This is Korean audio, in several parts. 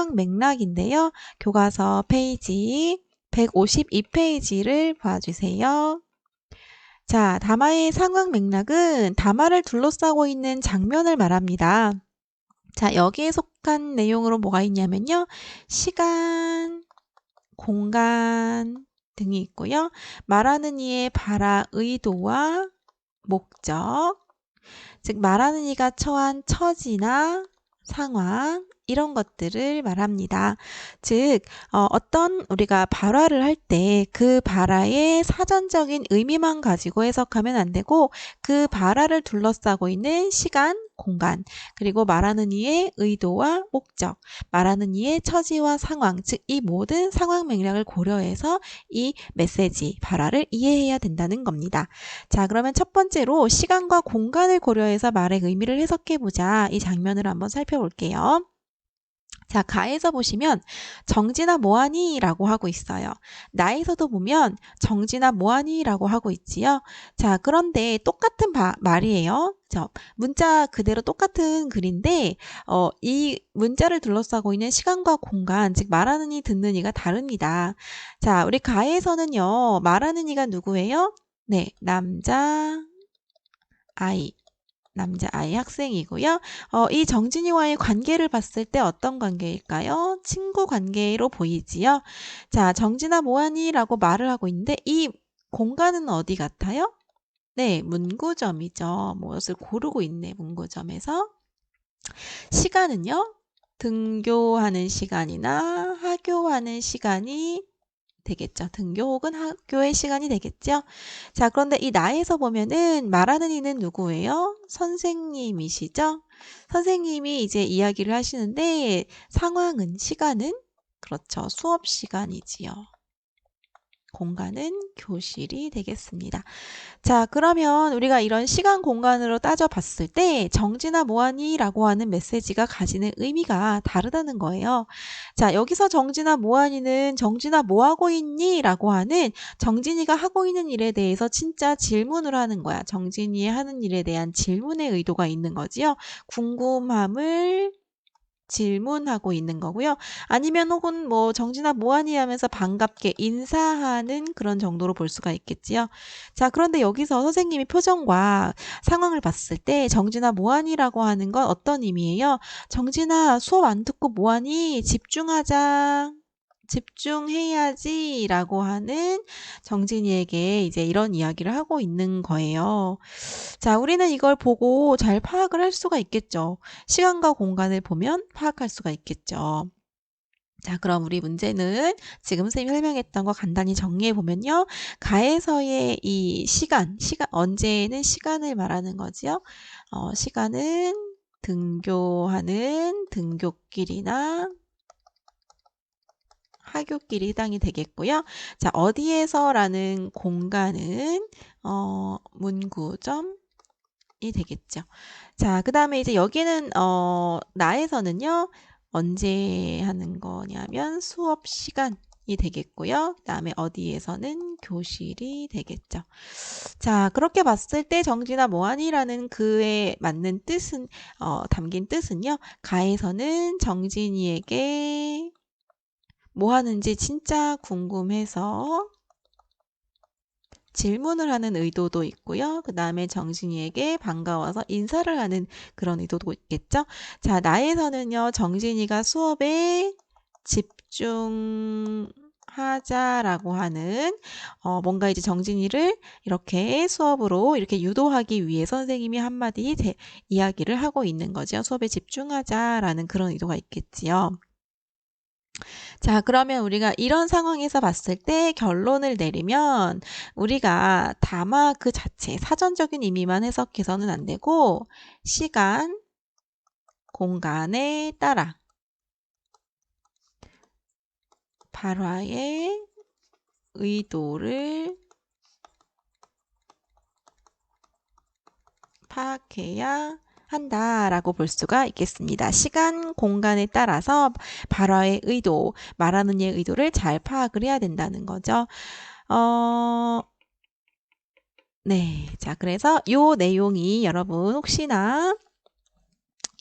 상황 맥락인데요. 교과서 페이지 152페이지를 봐주세요. 자, 담화의 상황 맥락은 담화를 둘러싸고 있는 장면을 말합니다. 자, 여기에 속한 내용으로 뭐가 있냐면요. 시간, 공간 등이 있고요. 말하는 이의 발화 의도와 목적, 즉 말하는 이가 처한 처지나 상황 이런 것들을 말합니다. 즉 어떤 우리가 발화를 할 때 그 발화의 사전적인 의미만 가지고 해석하면 안 되고 그 발화를 둘러싸고 있는 시간, 공간, 그리고 말하는 이의 의도와 목적, 말하는 이의 처지와 상황, 즉 이 모든 상황 맥락을 고려해서 이 메시지, 발화를 이해해야 된다는 겁니다. 자, 그러면 첫 번째로 시간과 공간을 고려해서 말의 의미를 해석해보자. 이 장면을 한번 살펴볼게요. 자, 가에서 보시면 정진아 뭐하니? 라고 하고 있어요. 나에서도 보면 정진아 뭐하니? 라고 하고 있지요. 자, 그런데 똑같은 말이에요. 문자 그대로 똑같은 글인데 이 문자를 둘러싸고 있는 시간과 공간, 즉 말하는 이 듣는 이가 다릅니다. 자, 우리 가에서는요. 말하는 이가 누구예요? 네, 남자아이 학생이고요. 이 정진이와의 관계를 봤을 때 어떤 관계일까요? 친구 관계로 보이지요. 자, 정진아 뭐하니? 라고 말을 하고 있는데 이 공간은 어디 같아요? 네, 문구점이죠. 무엇을 고르고 있네, 문구점에서. 시간은요? 등교하는 시간이나 하교하는 시간이 되겠죠. 등교 혹은 학교의 시간이 되겠죠. 자, 그런데 이 나에서 보면은 말하는 이는 누구예요? 선생님이시죠? 선생님이 이제 이야기를 하시는데 상황은, 시간은? 그렇죠. 수업 시간이지요. 공간은 교실이 되겠습니다. 자, 그러면 우리가 이런 시간 공간으로 따져봤을 때 정진아 뭐하니? 라고 하는 메시지가 가지는 의미가 다르다는 거예요. 자, 여기서 정진아 뭐하니는 정진아 뭐하고 있니? 라고 하는 정진이가 하고 있는 일에 대해서 진짜 질문을 하는 거야. 정진이의 하는 일에 대한 질문의 의도가 있는 거지요. 궁금함을 질문하고 있는 거고요. 아니면 혹은 뭐 정진아 뭐하니 하면서 반갑게 인사하는 그런 정도로 볼 수가 있겠지요. 자, 그런데 여기서 선생님이 표정과 상황을 봤을 때 정진아 뭐하니라고 하는 건 어떤 의미예요? 정진아 수업 안 듣고 뭐하니? 집중하자. 집중해야지 라고 하는 정진이에게 이제 이런 이야기를 하고 있는 거예요. 자, 우리는 이걸 보고 잘 파악을 할 수가 있겠죠. 시간과 공간을 보면 파악할 수가 있겠죠. 자, 그럼 우리 문제는 지금 선생님이 설명했던 거 간단히 정리해 보면요. 가에서의 이 시간, 언제는 시간을 말하는 거지요. 시간은 등교하는 등교길이나 하교길이 해당이 되겠고요. 자, 어디에서라는 공간은 문구점이 되겠죠. 자, 그 다음에 이제 여기는 나에서는요. 언제 하는 거냐면 수업 시간이 되겠고요. 그 다음에 어디에서는 교실이 되겠죠. 자, 그렇게 봤을 때 정진아 뭐하니라는 그에 맞는 뜻은 담긴 뜻은요. 가에서는 정진이에게 뭐 하는지 진짜 궁금해서 질문을 하는 의도도 있고요. 그 다음에 정진이에게 반가워서 인사를 하는 그런 의도도 있겠죠. 자, 나에서는요. 정진이가 수업에 집중하자라고 하는 뭔가 이제 정진이를 이렇게 수업으로 이렇게 유도하기 위해 선생님이 한마디 이야기를 하고 있는 거죠. 수업에 집중하자라는 그런 의도가 있겠지요. 자, 그러면 우리가 이런 상황에서 봤을 때 결론을 내리면 우리가 담화 그 자체, 사전적인 의미만 해석해서는 안 되고 시간, 공간에 따라 발화의 의도를 파악해야 한다라고 볼 수가 있겠습니다. 시간, 공간에 따라서 발화의 의도, 말하는 이의 의도를 잘 파악을 해야 된다는 거죠. 네. 자, 그래서 요 내용이 여러분 혹시나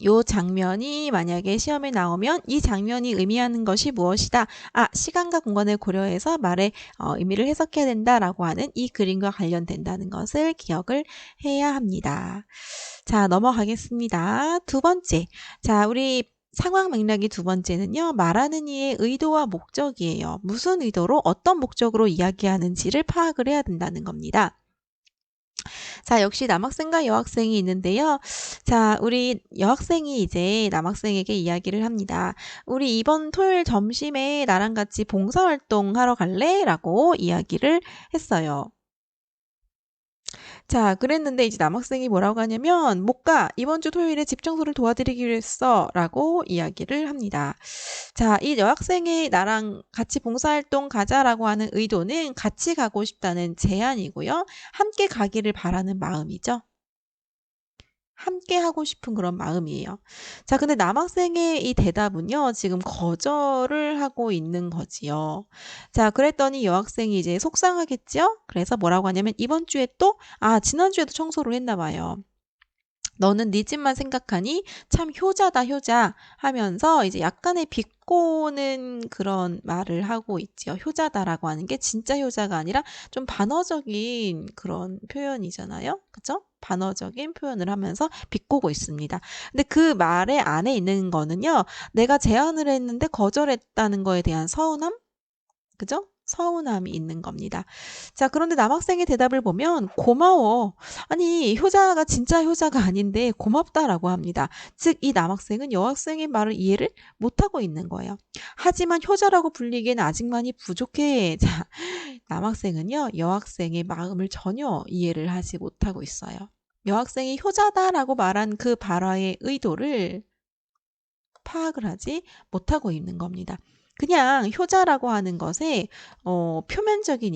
요 장면이 만약에 시험에 나오면 이 장면이 의미하는 것이 무엇이다. 시간과 공간을 고려해서 말의 의미를 해석해야 된다라고 하는 이 그림과 관련된다는 것을 기억을 해야 합니다. 자, 넘어가겠습니다. 두 번째. 자, 우리 상황 맥락이 두 번째는요. 말하는 이의 의도와 목적이에요. 무슨 의도로 어떤 목적으로 이야기하는지를 파악을 해야 된다는 겁니다. 자, 역시 남학생과 여학생이 있는데요. 자, 우리 여학생이 이제 남학생에게 이야기를 합니다. 우리 이번 토요일 점심에 나랑 같이 봉사활동 하러 갈래? 라고 이야기를 했어요. 자, 그랬는데 이제 남학생이 뭐라고 하냐면 못 가. 이번 주 토요일에 집 청소를 도와드리기로 했어. 라고 이야기를 합니다. 자, 이 여학생이 나랑 같이 봉사활동 가자라고 하는 의도는 같이 가고 싶다는 제안이고요. 함께 가기를 바라는 마음이죠. 함께 하고 싶은 그런 마음이에요. 자, 근데 남학생의 이 대답은요, 지금 거절을 하고 있는 거지요. 자, 그랬더니 여학생이 이제 속상하겠죠? 그래서 뭐라고 하냐면 이번 주에 또, 지난주에도 청소를 했나 봐요. 너는 네 집만 생각하니 참 효자다 효자 하면서 이제 약간의 비꼬는 그런 말을 하고 있지요. 효자다라고 하는 게 진짜 효자가 아니라 좀 반어적인 그런 표현이잖아요. 그죠? 반어적인 표현을 하면서 비꼬고 있습니다. 근데 그 말의 안에 있는 거는요. 내가 제안을 했는데 거절했다는 거에 대한 서운함? 그죠? 서운함이 있는 겁니다. 자, 그런데 남학생의 대답을 보면 고마워. 아니, 효자가 진짜 효자가 아닌데 고맙다라고 합니다. 즉, 이 남학생은 여학생의 말을 이해를 못하고 있는 거예요. 하지만 효자라고 불리기에는 아직 많이 부족해. 자, 남학생은요, 여학생의 마음을 전혀 이해를 하지 못하고 있어요. 여학생이 효자다라고 말한 그 발화의 의도를 파악을 하지 못하고 있는 겁니다. 그냥 효자라고 하는 것에 표면적인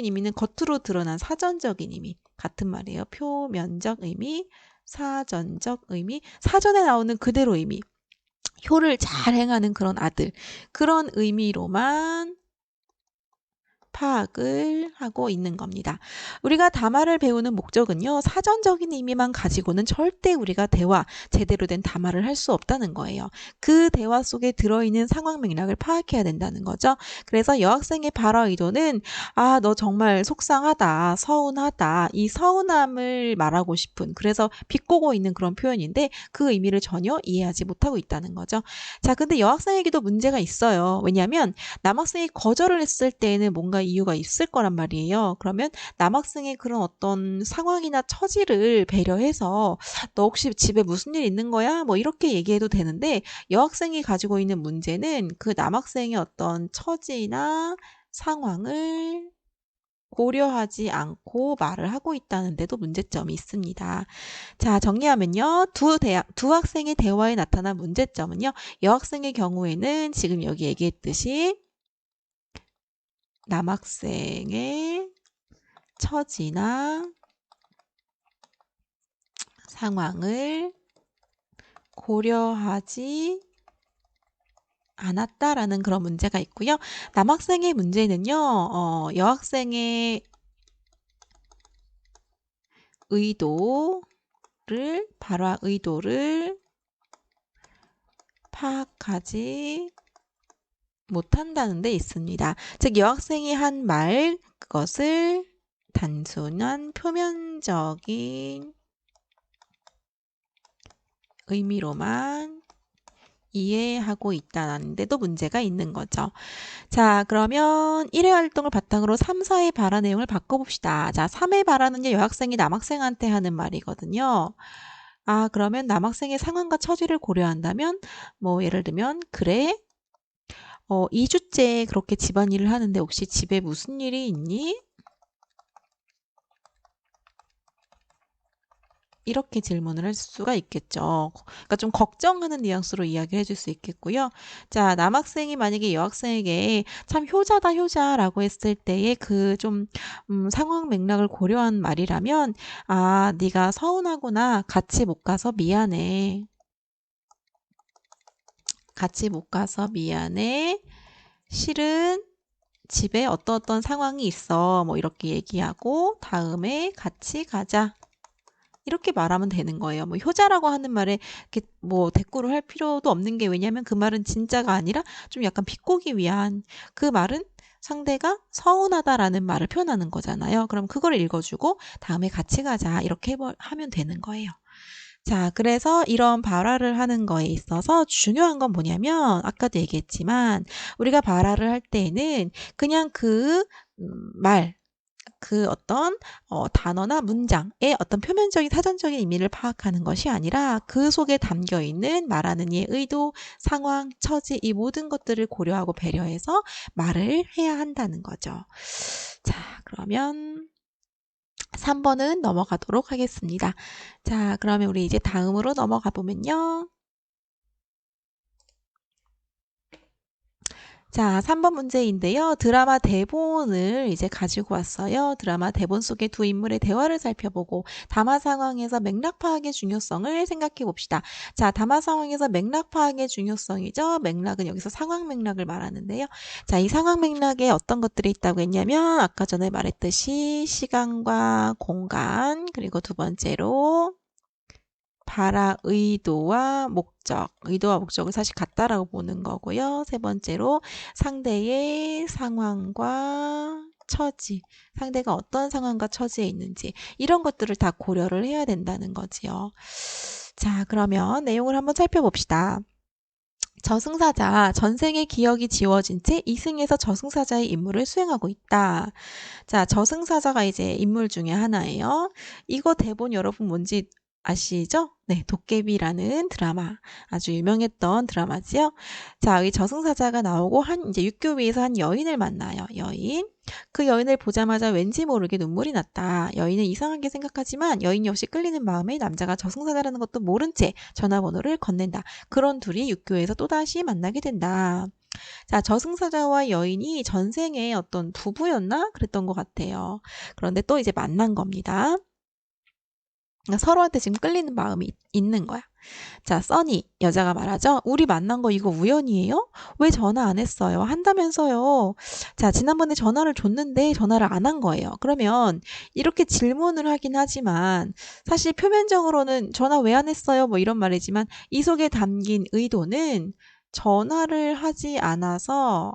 의미는 겉으로 드러난 사전적인 의미 같은 말이에요. 표면적 의미, 사전적 의미, 사전에 나오는 그대로 의미, 효를 잘 행하는 그런 아들, 그런 의미로만 파악을 하고 있는 겁니다. 우리가 담화를 배우는 목적은요. 사전적인 의미만 가지고는 절대 우리가 제대로 된 담화를 할 수 없다는 거예요. 그 대화 속에 들어있는 상황 맥락을 파악해야 된다는 거죠. 그래서 여학생의 발화 의도는 너 정말 속상하다, 서운하다, 이 서운함을 말하고 싶은 그래서 비꼬고 있는 그런 표현인데 그 의미를 전혀 이해하지 못하고 있다는 거죠. 자, 근데 여학생에게도 문제가 있어요. 왜냐하면 남학생이 거절을 했을 때에는 뭔가 이유가 있을 거란 말이에요. 그러면 남학생의 그런 어떤 상황이나 처지를 배려해서 너 혹시 집에 무슨 일 있는 거야? 뭐 이렇게 얘기해도 되는데 여학생이 가지고 있는 문제는 그 남학생의 어떤 처지나 상황을 고려하지 않고 말을 하고 있다는 데도 문제점이 있습니다. 자, 정리하면요. 두 학생의 대화에 나타난 문제점은요. 여학생의 경우에는 지금 여기 얘기했듯이 남학생의 처지나 상황을 고려하지 않았다라는 그런 문제가 있고요. 남학생의 문제는요. 여학생의 발화 의도를 파악하지 못한다는 데 있습니다. 즉 여학생이 한 말 그것을 단순한 표면적인 의미로만 이해하고 있다는 데도 문제가 있는 거죠. 자, 그러면 1회 활동을 바탕으로 3, 4의 발화 내용을 바꿔봅시다. 자, 3의 발화는요, 여학생이 남학생한테 하는 말이거든요. 그러면 남학생의 상황과 처지를 고려한다면, 뭐, 예를 들면, 그래? 2주째 그렇게 집안일을 하는데 혹시 집에 무슨 일이 있니? 이렇게 질문을 할 수가 있겠죠. 그러니까 좀 걱정하는 뉘앙스로 이야기를 해줄 수 있겠고요. 자, 남학생이 만약에 여학생에게 참 효자다 효자라고 했을 때의 그 좀 상황 맥락을 고려한 말이라면 네가 서운하구나. 같이 못 가서 미안해. 같이 못 가서 미안해. 실은 집에 어떤 상황이 있어. 뭐 이렇게 얘기하고 다음에 같이 가자. 이렇게 말하면 되는 거예요. 뭐 효자라고 하는 말에 이렇게 뭐 대꾸를 할 필요도 없는 게 왜냐면 그 말은 진짜가 아니라 좀 약간 비꼬기 위한 그 말은 상대가 서운하다라는 말을 표현하는 거잖아요. 그럼 그걸 읽어주고 다음에 같이 가자 이렇게 하면 되는 거예요. 자, 그래서 이런 발화를 하는 거에 있어서 중요한 건 뭐냐면 아까도 얘기했지만 우리가 발화를 할 때에는 그냥 그 말, 그 어떤 단어나 문장의 어떤 표면적인 사전적인 의미를 파악하는 것이 아니라 그 속에 담겨 있는 말하는 이의 의도, 상황, 처지 이 모든 것들을 고려하고 배려해서 말을 해야 한다는 거죠. 자, 그러면 3번은 넘어가도록 하겠습니다. 자, 그러면 우리 이제 다음으로 넘어가 보면요. 자, 3번 문제인데요. 드라마 대본을 이제 가지고 왔어요. 드라마 대본 속의 두 인물의 대화를 살펴보고 담화 상황에서 맥락 파악의 중요성을 생각해 봅시다. 자, 담화 상황에서 맥락 파악의 중요성이죠. 맥락은 여기서 상황 맥락을 말하는데요. 자, 이 상황 맥락에 어떤 것들이 있다고 했냐면 아까 전에 말했듯이 시간과 공간, 그리고 두 번째로 발화 의도와 목적, 의도와 목적을 사실 같다라고 보는 거고요. 세 번째로 상대의 상황과 처지, 상대가 어떤 상황과 처지에 있는지 이런 것들을 다 고려를 해야 된다는 거지요. 자, 그러면 내용을 한번 살펴봅시다. 저승사자, 전생의 기억이 지워진 채 이승에서 저승사자의 임무를 수행하고 있다. 자, 저승사자가 이제 인물 중에 하나예요. 이거 대본 여러분 뭔지 아시죠? 네, 도깨비라는 드라마. 아주 유명했던 드라마지요. 자, 이 저승사자가 나오고 이제 육교 위에서 한 여인을 만나요. 여인. 그 여인을 보자마자 왠지 모르게 눈물이 났다. 여인은 이상하게 생각하지만 여인 역시 끌리는 마음에 남자가 저승사자라는 것도 모른 채 전화번호를 건넨다. 그런 둘이 육교에서 또다시 만나게 된다. 자, 저승사자와 여인이 전생에 어떤 부부였나? 그랬던 것 같아요. 그런데 또 이제 만난 겁니다. 그러니까 서로한테 지금 끌리는 마음이 있는 거야. 자, 써니, 여자가 말하죠. 우리 만난 거 이거 우연이에요? 왜 전화 안 했어요? 한다면서요. 자, 지난번에 전화를 줬는데 전화를 안 한 거예요. 그러면 이렇게 질문을 하긴 하지만 사실 표면적으로는 전화 왜 안 했어요? 뭐 이런 말이지만 이 속에 담긴 의도는 전화를 하지 않아서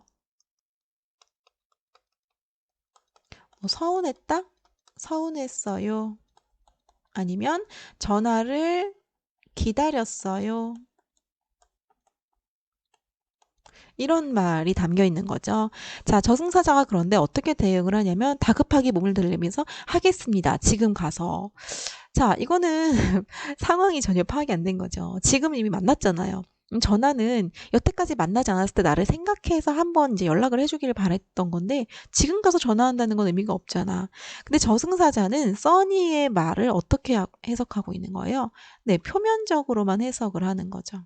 뭐 서운했다? 서운했어요. 아니면 전화를 기다렸어요. 이런 말이 담겨 있는 거죠. 자, 저승사자가 그런데 어떻게 대응을 하냐면 다급하게 몸을 들리면서 하겠습니다. 지금 가서. 자, 이거는 상황이 전혀 파악이 안 된 거죠. 지금 이미 만났잖아요. 전화는 여태까지 만나지 않았을 때 나를 생각해서 한번 이제 연락을 해주기를 바랬던 건데 지금 가서 전화한다는 건 의미가 없잖아. 근데 저승사자는 써니의 말을 어떻게 해석하고 있는 거예요? 네, 표면적으로만 해석을 하는 거죠.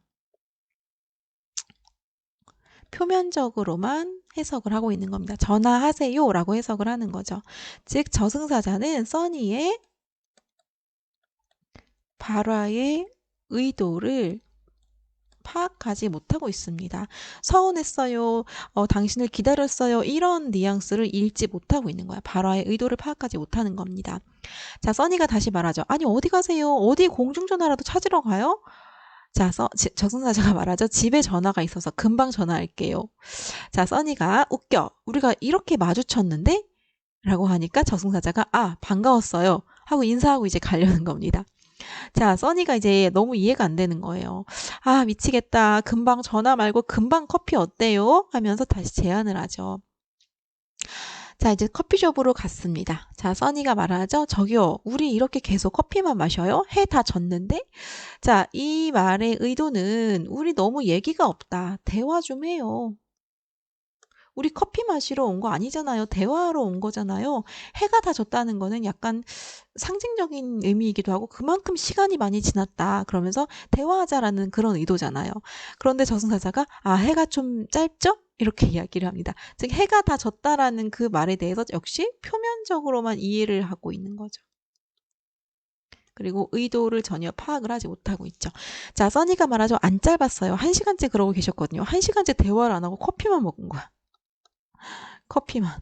표면적으로만 해석을 하고 있는 겁니다. 전화하세요 라고 해석을 하는 거죠. 즉 저승사자는 써니의 발화의 의도를 파악하지 못하고 있습니다. 서운했어요. 당신을 기다렸어요. 이런 뉘앙스를 읽지 못하고 있는 거야. 발화의 의도를 파악하지 못하는 겁니다. 자, 써니가 다시 말하죠. 아니 어디 가세요? 어디 공중전화라도 찾으러 가요? 자, 저승사자가 말하죠. 집에 전화가 있어서 금방 전화할게요. 자, 써니가 웃겨. 우리가 이렇게 마주쳤는데? 라고 하니까 저승사자가 반가웠어요. 하고 인사하고 이제 가려는 겁니다. 자, 써니가 이제 너무 이해가 안 되는 거예요. 미치겠다. 금방 전화 말고 금방 커피 어때요? 하면서 다시 제안을 하죠. 자, 이제 커피숍으로 갔습니다. 자, 써니가 말하죠. 저기요, 우리 이렇게 계속 커피만 마셔요? 해 다 졌는데? 자, 이 말의 의도는 우리 너무 얘기가 없다. 대화 좀 해요. 우리 커피 마시러 온 거 아니잖아요. 대화하러 온 거잖아요. 해가 다 졌다는 거는 약간 상징적인 의미이기도 하고 그만큼 시간이 많이 지났다. 그러면서 대화하자라는 그런 의도잖아요. 그런데 저승사자가 해가 좀 짧죠? 이렇게 이야기를 합니다. 즉 해가 다 졌다라는 그 말에 대해서 역시 표면적으로만 이해를 하고 있는 거죠. 그리고 의도를 전혀 파악을 하지 못하고 있죠. 자, 써니가 말하죠. 안 짧았어요. 1시간째 그러고 계셨거든요. 1시간째 대화를 안 하고 커피만 먹은 거야. 커피만.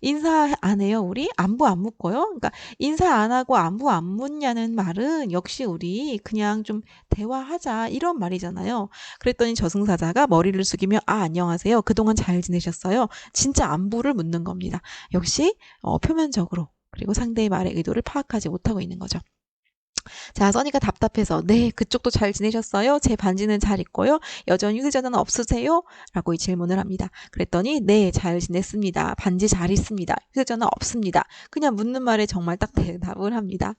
인사 안 해요, 우리? 안부 안 묻고요? 그러니까 인사 안 하고 안부 안 묻냐는 말은 역시 우리 그냥 좀 대화하자 이런 말이잖아요. 그랬더니 저승사자가 머리를 숙이며 안녕하세요. 그동안 잘 지내셨어요? 진짜 안부를 묻는 겁니다. 역시 표면적으로 그리고 상대의 말의 의도를 파악하지 못하고 있는 거죠. 자, 써니가 답답해서 네, 그쪽도 잘 지내셨어요? 제 반지는 잘 있고요. 여전히 휴대전화는 없으세요? 라고 이 질문을 합니다. 그랬더니 네, 잘 지냈습니다. 반지 잘 있습니다. 휴대전화 없습니다. 그냥 묻는 말에 정말 딱 대답을 합니다.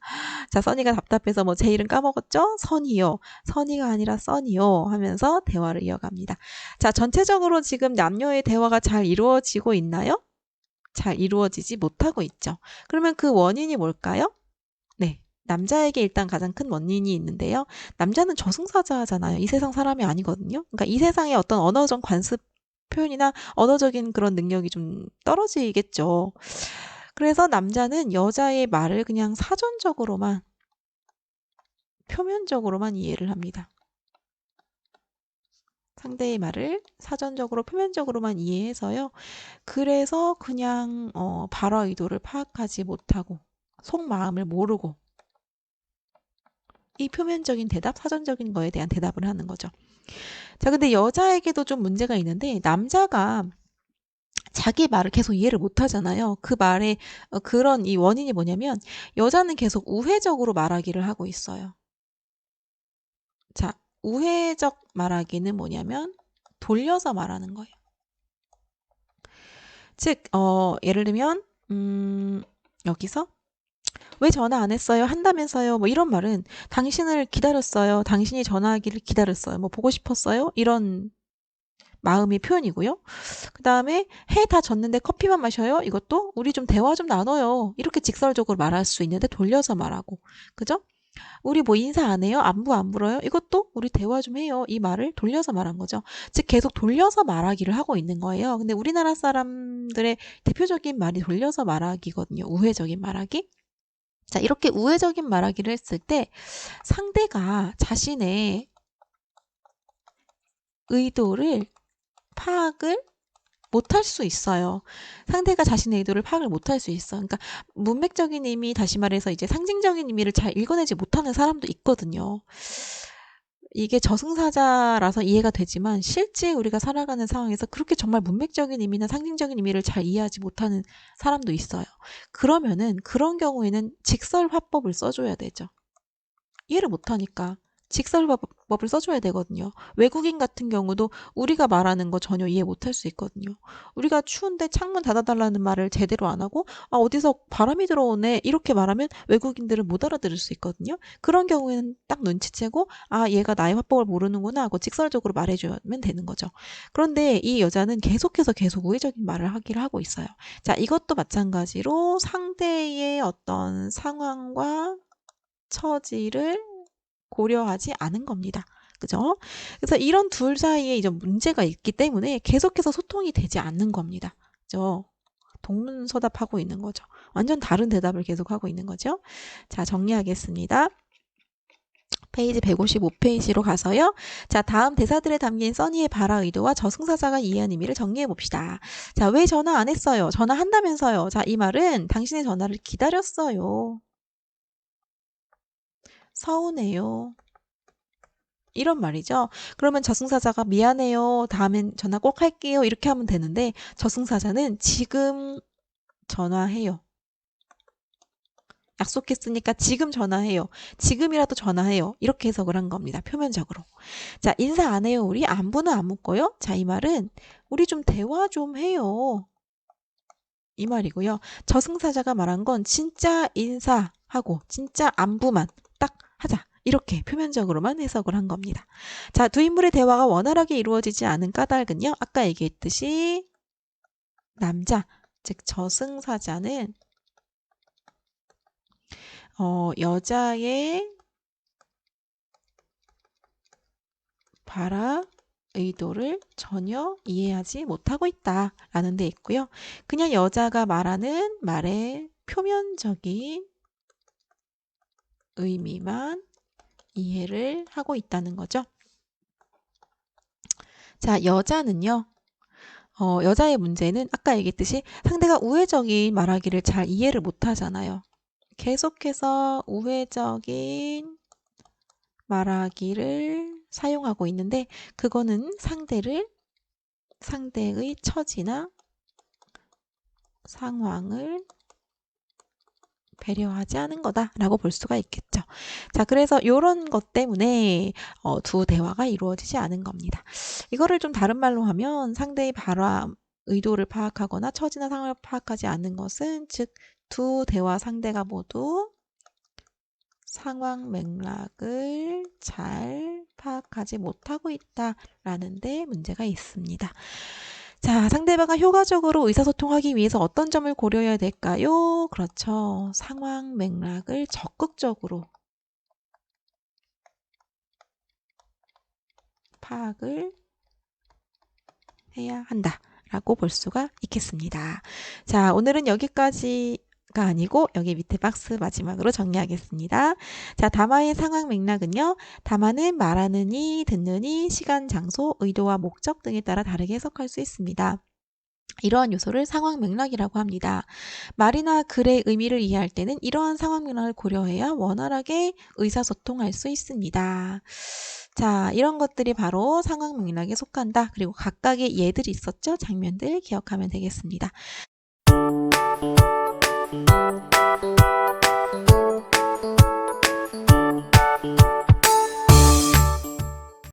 자, 써니가 답답해서 뭐 제 이름 까먹었죠? 선이요. 선이가 아니라 써니요 하면서 대화를 이어갑니다. 자, 전체적으로 지금 남녀의 대화가 잘 이루어지고 있나요? 잘 이루어지지 못하고 있죠. 그러면 그 원인이 뭘까요? 네. 남자에게 일단 가장 큰 원인이 있는데요. 남자는 저승사자잖아요. 이 세상 사람이 아니거든요. 그러니까 이 세상의 어떤 언어적 관습 표현이나 언어적인 그런 능력이 좀 떨어지겠죠. 그래서 남자는 여자의 말을 그냥 사전적으로만, 표면적으로만 이해를 합니다. 상대의 말을 사전적으로, 표면적으로만 이해해서요. 그래서 그냥 발화 의도를 파악하지 못하고 속마음을 모르고 이 표면적인 대답, 사전적인 거에 대한 대답을 하는 거죠. 자, 근데 여자에게도 좀 문제가 있는데 남자가 자기 말을 계속 이해를 못 하잖아요. 그 말에 그런 이 원인이 뭐냐면 여자는 계속 우회적으로 말하기를 하고 있어요. 자, 우회적 말하기는 뭐냐면 돌려서 말하는 거예요. 즉, 예를 들면 여기서 왜 전화 안 했어요? 한다면서요? 뭐 이런 말은 당신을 기다렸어요. 당신이 전화하기를 기다렸어요. 뭐 보고 싶었어요? 이런 마음의 표현이고요. 그 다음에 해 다 졌는데 커피만 마셔요? 이것도 우리 좀 대화 좀 나눠요. 이렇게 직설적으로 말할 수 있는데 돌려서 말하고. 그죠? 우리 뭐 인사 안 해요? 안부 안 물어요? 이것도 우리 대화 좀 해요. 이 말을 돌려서 말한 거죠. 즉 계속 돌려서 말하기를 하고 있는 거예요. 근데 우리나라 사람들의 대표적인 말이 돌려서 말하기거든요. 우회적인 말하기. 자, 이렇게 우회적인 말하기를 했을 때 상대가 자신의 의도를 파악을 못할 수 있어요. 상대가 자신의 의도를 파악을 못할 수 있어. 그러니까 문맥적인 의미, 다시 말해서 이제 상징적인 의미를 잘 읽어내지 못하는 사람도 있거든요. 이게 저승사자라서 이해가 되지만 실제 우리가 살아가는 상황에서 그렇게 정말 문맥적인 의미나 상징적인 의미를 잘 이해하지 못하는 사람도 있어요. 그러면은 그런 경우에는 직설화법을 써줘야 되죠. 이해를 못하니까 직설화법을 써줘야 되거든요. 외국인 같은 경우도 우리가 말하는 거 전혀 이해 못할 수 있거든요. 우리가 추운데 창문 닫아달라는 말을 제대로 안 하고 어디서 바람이 들어오네 이렇게 말하면 외국인들은 못 알아들을 수 있거든요. 그런 경우에는 딱 눈치채고 얘가 나의 화법을 모르는구나 하고 직설적으로 말해주면 되는 거죠. 그런데 이 여자는 계속 우회적인 말을 하기를 하고 있어요. 자, 이것도 마찬가지로 상대의 어떤 상황과 처지를 고려하지 않은 겁니다. 그죠? 그래서 이런 둘 사이에 이제 문제가 있기 때문에 계속해서 소통이 되지 않는 겁니다. 그죠? 동문서답하고 있는 거죠. 완전 다른 대답을 계속하고 있는 거죠. 자, 정리하겠습니다. 페이지 155페이지로 가서요. 자, 다음 대사들에 담긴 써니의 발화 의도와 저승사자가 이해한 의미를 정리해 봅시다. 자, 왜 전화 안 했어요? 전화한다면서요. 자, 이 말은 당신의 전화를 기다렸어요. 서운해요. 이런 말이죠. 그러면 저승사자가 미안해요. 다음엔 전화 꼭 할게요. 이렇게 하면 되는데 저승사자는 지금 전화해요. 약속했으니까 지금 전화해요. 지금이라도 전화해요. 이렇게 해석을 한 겁니다. 표면적으로. 자, 인사 안 해요. 우리 안부는 안 묻고요. 자, 이 말은 우리 좀 대화 좀 해요. 이 말이고요. 저승사자가 말한 건 진짜 인사하고 진짜 안부만 딱 하자. 이렇게 표면적으로만 해석을 한 겁니다. 자, 두 인물의 대화가 원활하게 이루어지지 않은 까닭은요. 아까 얘기했듯이 남자, 즉 저승사자는 여자의 발화 의도를 전혀 이해하지 못하고 있다라는 데 있고요. 그냥 여자가 말하는 말의 표면적인 의미만 이해를 하고 있다는 거죠. 자, 여자는요. 여자의 문제는 아까 얘기했듯이 상대가 우회적인 말하기를 잘 이해를 못 하잖아요. 계속해서 우회적인 말하기를 사용하고 있는데 그거는 상대의 처지나 상황을 배려하지 않은 거다라고 볼 수가 있겠죠. 자, 그래서 이런 것 때문에 두 대화가 이루어지지 않은 겁니다. 이거를 좀 다른 말로 하면 상대의 바람, 의도를 파악하거나 처지나 상황을 파악하지 않는 것은 즉 두 대화 상대가 모두 상황 맥락을 잘 파악하지 못하고 있다라는 데 문제가 있습니다. 자, 상대방과 효과적으로 의사소통하기 위해서 어떤 점을 고려해야 될까요? 그렇죠. 상황 맥락을 적극적으로 파악을 해야 한다라고 볼 수가 있겠습니다. 자, 오늘은 여기까지가 아니고 여기 밑에 박스 마지막으로 정리하겠습니다. 자, 담화의 상황 맥락은요. 담화는 말하느니, 듣느니, 시간, 장소, 의도와 목적 등에 따라 다르게 해석할 수 있습니다. 이러한 요소를 상황 맥락이라고 합니다. 말이나 글의 의미를 이해할 때는 이러한 상황 맥락을 고려해야 원활하게 의사소통할 수 있습니다. 자, 이런 것들이 바로 상황 맥락에 속한다. 그리고 각각의 예들이 있었죠? 장면들 기억하면 되겠습니다.